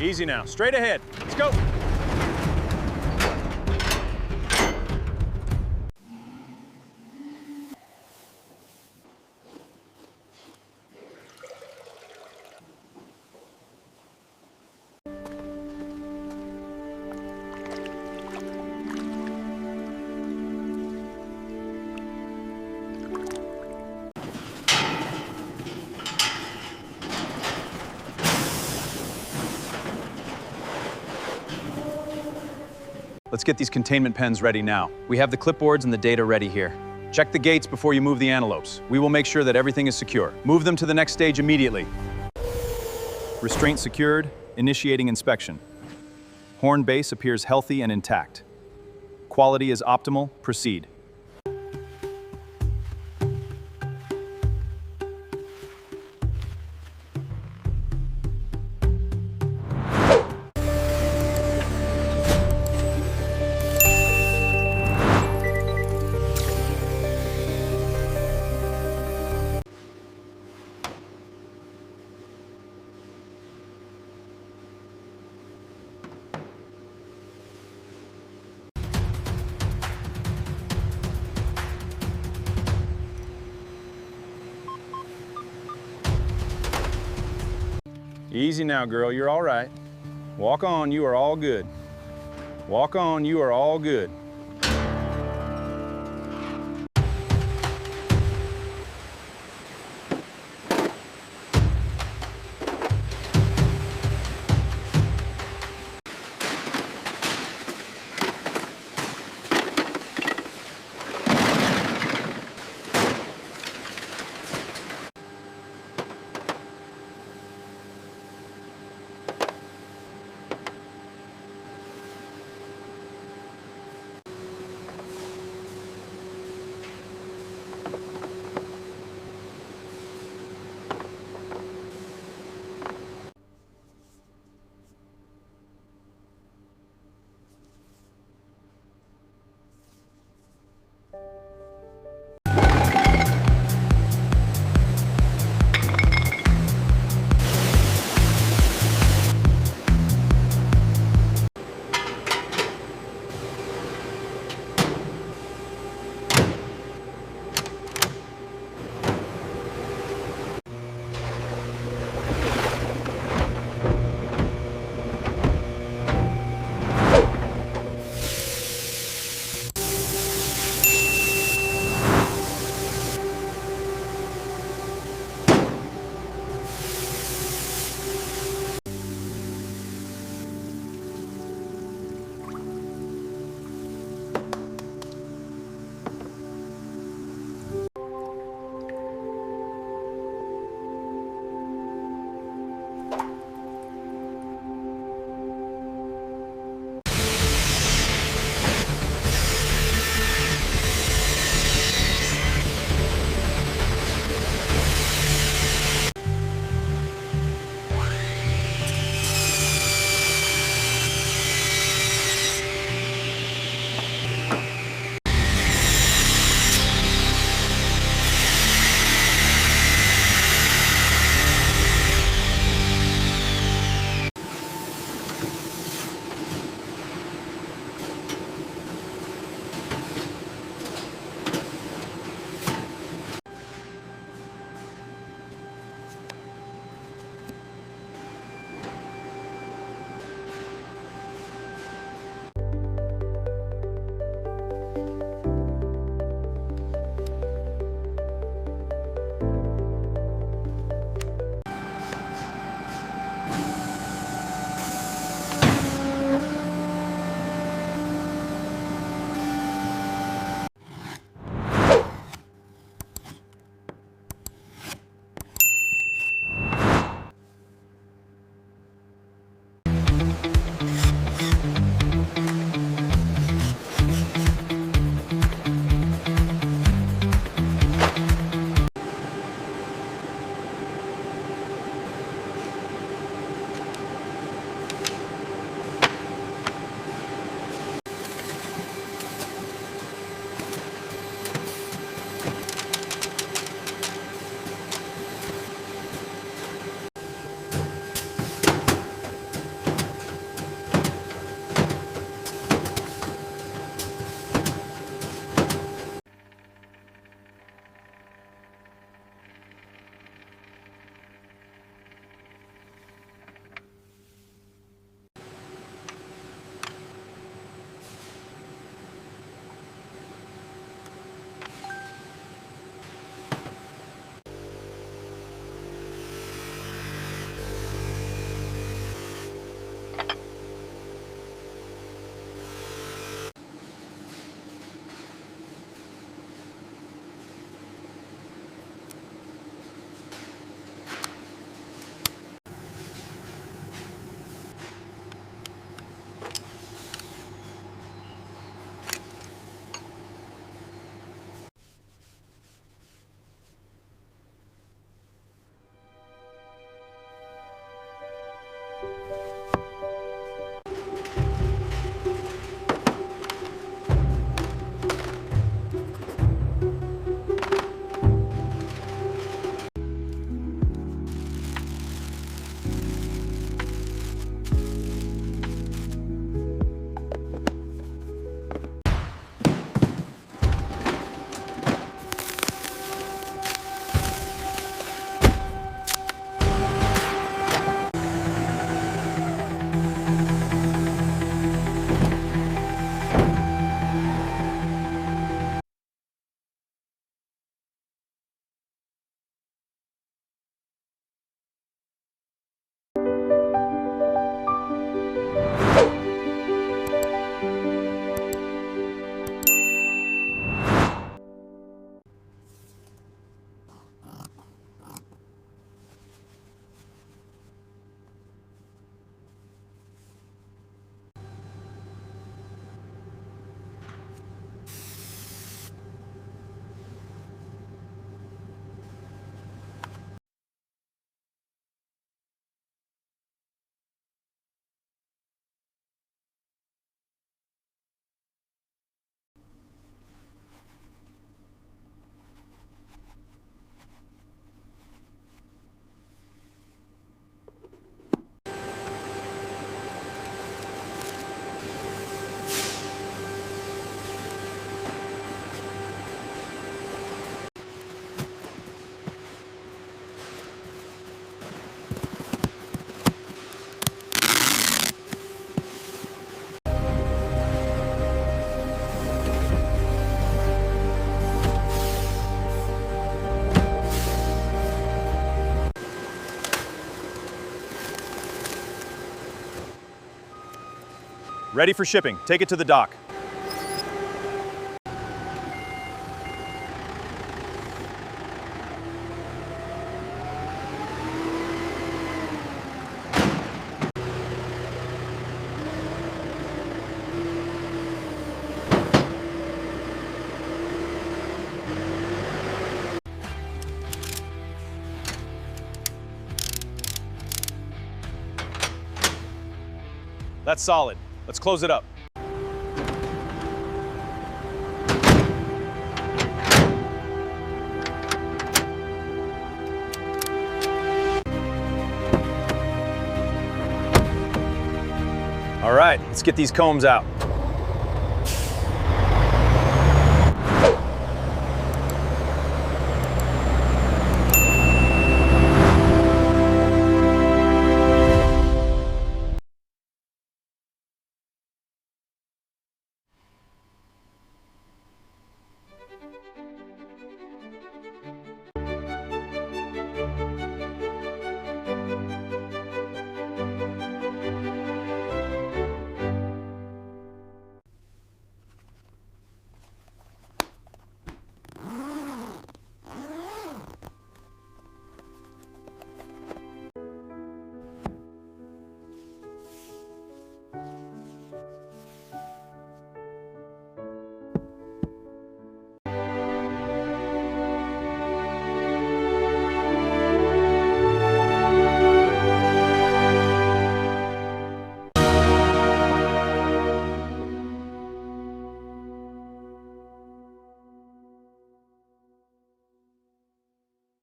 Easy now, straight ahead. Let's go. Let's get these containment pens ready now. We have the clipboards and the data ready here. Check the gates before you move the antelopes. We will make sure that everything is secure. Move them to the next stage immediately. Restraint secured, initiating inspection. Horn base appears healthy and intact. Quality is optimal, proceed. Easy now, girl, you're all right. Walk on, you are all good. Walk on, you are all good. Ready for shipping. Take it to the dock. That's solid. Let's close it up. All right, let's get these combs out.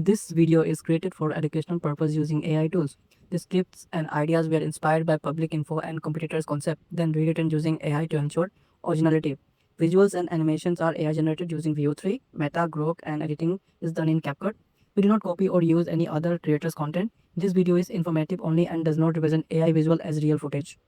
This video is created for educational purpose using AI tools. The scripts and ideas were inspired by public info and competitors' concept, then rewritten using AI to ensure originality. Visuals and animations are AI generated using Veo 3, Meta, Grok, and editing is done in CapCut. We do not copy or use any other creator's content. This video is informative only and does not represent AI visual as real footage.